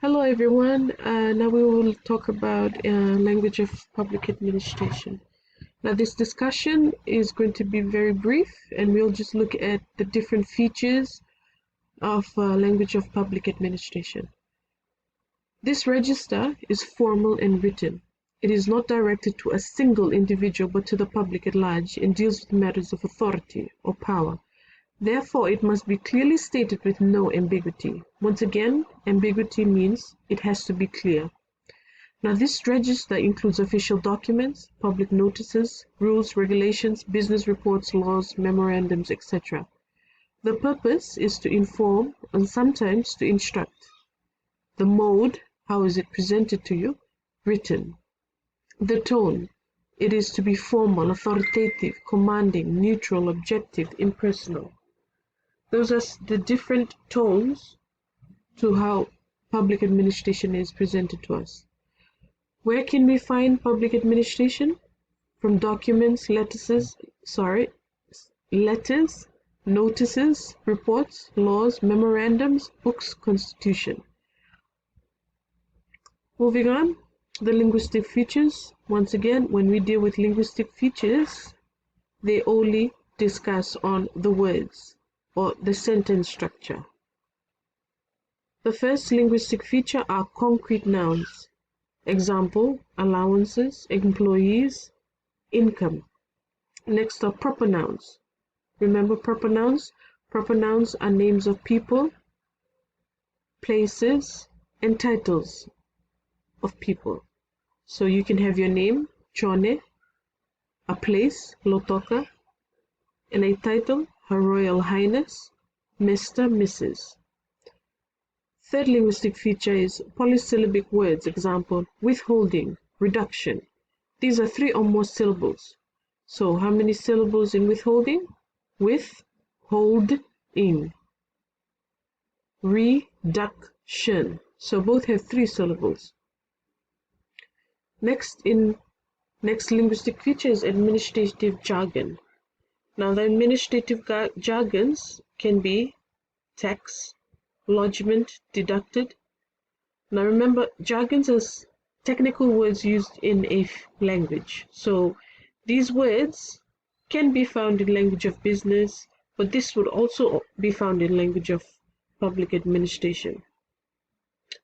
Hello everyone. Now we will talk about language of public administration. Now this discussion is going to be very brief and we'll just look at the different features of language of public administration. This register is formal and written. It is not directed to a single individual but to the public at large and deals with matters of authority or power. Therefore, it must be clearly stated with no ambiguity. Once again, ambiguity means it has to be clear. Now, this register includes official documents, public notices, rules, regulations, business reports, laws, memorandums, etc. The purpose is to inform and sometimes to instruct. The mode, how is it presented to you? Written. The tone, it is to be formal, authoritative, commanding, neutral, objective, impersonal. Those are the different tones to how public administration is presented to us. Where can we find public administration? From documents, letters, notices, reports, laws, memorandums, books, constitution. Moving on, the linguistic features. Once again, when we deal with linguistic features, they only discuss on the words or the sentence structure. The first linguistic feature are concrete nouns. Example, allowances, employees, income. Next are proper nouns. Remember proper nouns? Proper nouns are names of people, places, and titles of people. So you can have your name, Chone, a place, Lotoka, and a title, Her Royal Highness, Mr., Mrs. Third linguistic feature is polysyllabic words. Example, withholding, reduction. These are 3 or more syllables. So how many syllables in withholding? Withholding. Reduction. So both have 3 syllables. Next linguistic feature is administrative jargon. Now the administrative jargons can be tax, lodgement, deducted. Now remember, jargons are technical words used in a language. So these words can be found in language of business, but this would also be found in language of public administration.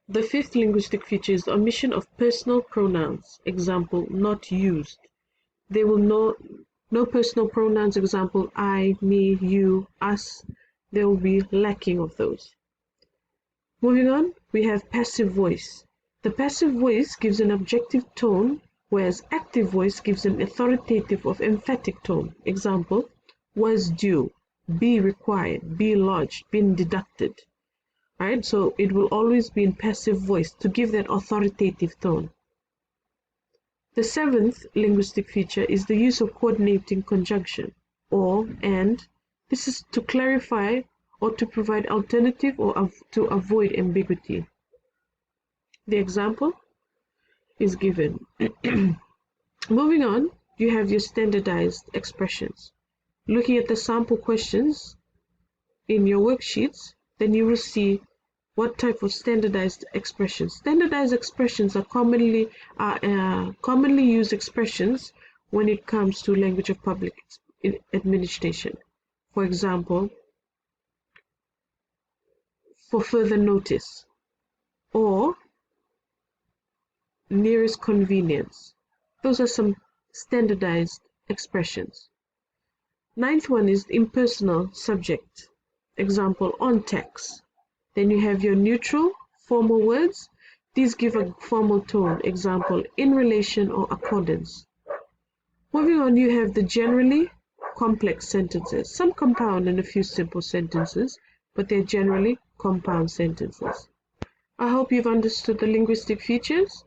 The 5th linguistic feature is the omission of personal pronouns. Example, not used. They will no personal pronouns, example, I, me, you, us. There will be lacking of those. Moving on, we have passive voice. The passive voice gives an objective tone, whereas active voice gives an authoritative or emphatic tone. Example, was due, be required, be lodged, been deducted. Right? So it will always be in passive voice to give that authoritative tone. The 7th linguistic feature is the use of coordinating conjunction, or, and. This is to clarify or to provide alternative or to avoid ambiguity. The example is given. Moving on, you have your standardized expressions. Looking at the sample questions in your worksheets, then you will see what type of standardized expressions. Standardized expressions are commonly used expressions when it comes to language of public administration. For example, for further notice, or nearest convenience. Those are some standardized expressions. 9th one is impersonal subject. Example, on tax. Then you have your neutral, formal words. These give a formal tone. Example, in relation or accordance. Moving on, you have the generally complex sentences. Some compound and a few simple sentences, but they're generally compound sentences. I hope you've understood the linguistic features.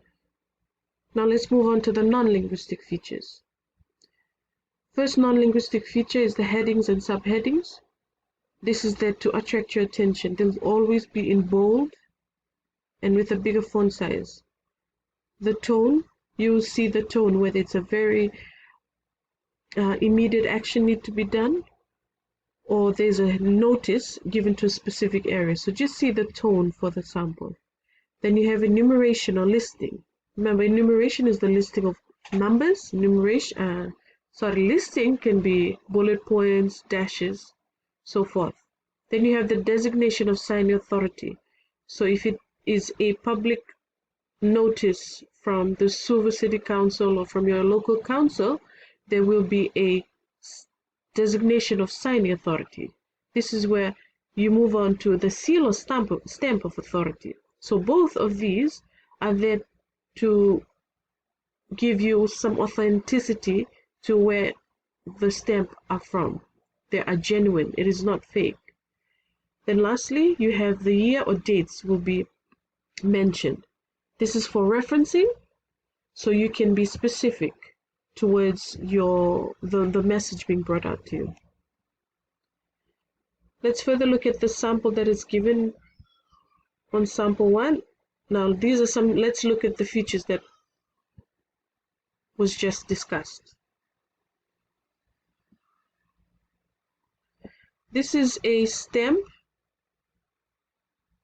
Now let's move on to the non-linguistic features. First non-linguistic feature is the headings and subheadings. This is there to attract your attention. They'll always be in bold and with a bigger font size. The tone, you will see the tone whether it's a very immediate action need to be done, or there's a notice given to a specific area. So just see the tone for the sample. Then you have enumeration or listing. Remember, enumeration is the listing of numbers. Listing can be bullet points, dashes, so forth. Then you have the designation of signing authority. So if it is a public notice from the Suva City Council or from your local council, there will be a designation of signing authority. This is where you move on to the seal or stamp of authority. So both of these are there to give you some authenticity to where the stamp are from. They are genuine. It is not fake. Then lastly, you have the year or dates will be mentioned. This is for referencing, so you can be specific towards the message being brought out to you. Let's further look at the sample that is given on sample 1. Now these are some, let's look at the features that was just discussed. This is a stamp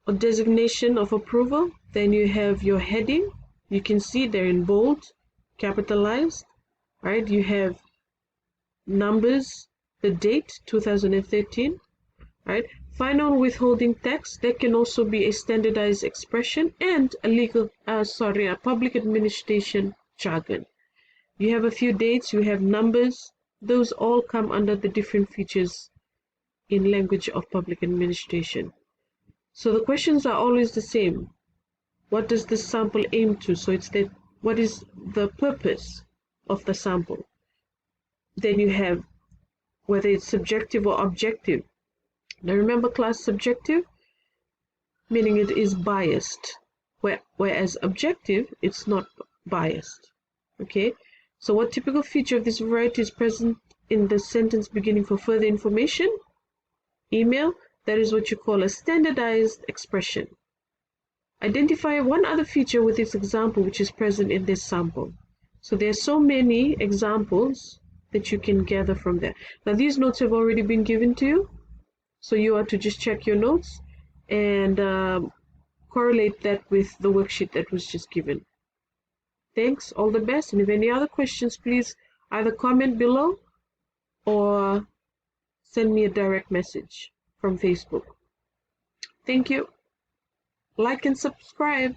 or designation of approval. Then you have your heading. You can see they're in bold, capitalized, right? You have numbers, the date 2013, right? Final withholding tax, that can also be a standardized expression and a public administration jargon. You have a few dates, you have numbers, those all come under the different features in language of public administration. So the questions are always the same. What does this sample aim to? So it's that, what is the purpose of the sample? Then you have whether it's subjective or objective. Now remember, class, subjective, meaning it is biased, whereas objective, it's not biased. Okay, so what typical feature of this variety is present in the sentence beginning for further information? Email, that is what you call a standardized expression. Identify one other feature with this example which is present in this sample. So there are so many examples that you can gather from there. Now these notes have already been given to you, so you are to just check your notes and correlate that with the worksheet that was just given. Thanks, all the best, and if any other questions, please either comment below or send me a direct message from Facebook. Thank you. Like and subscribe.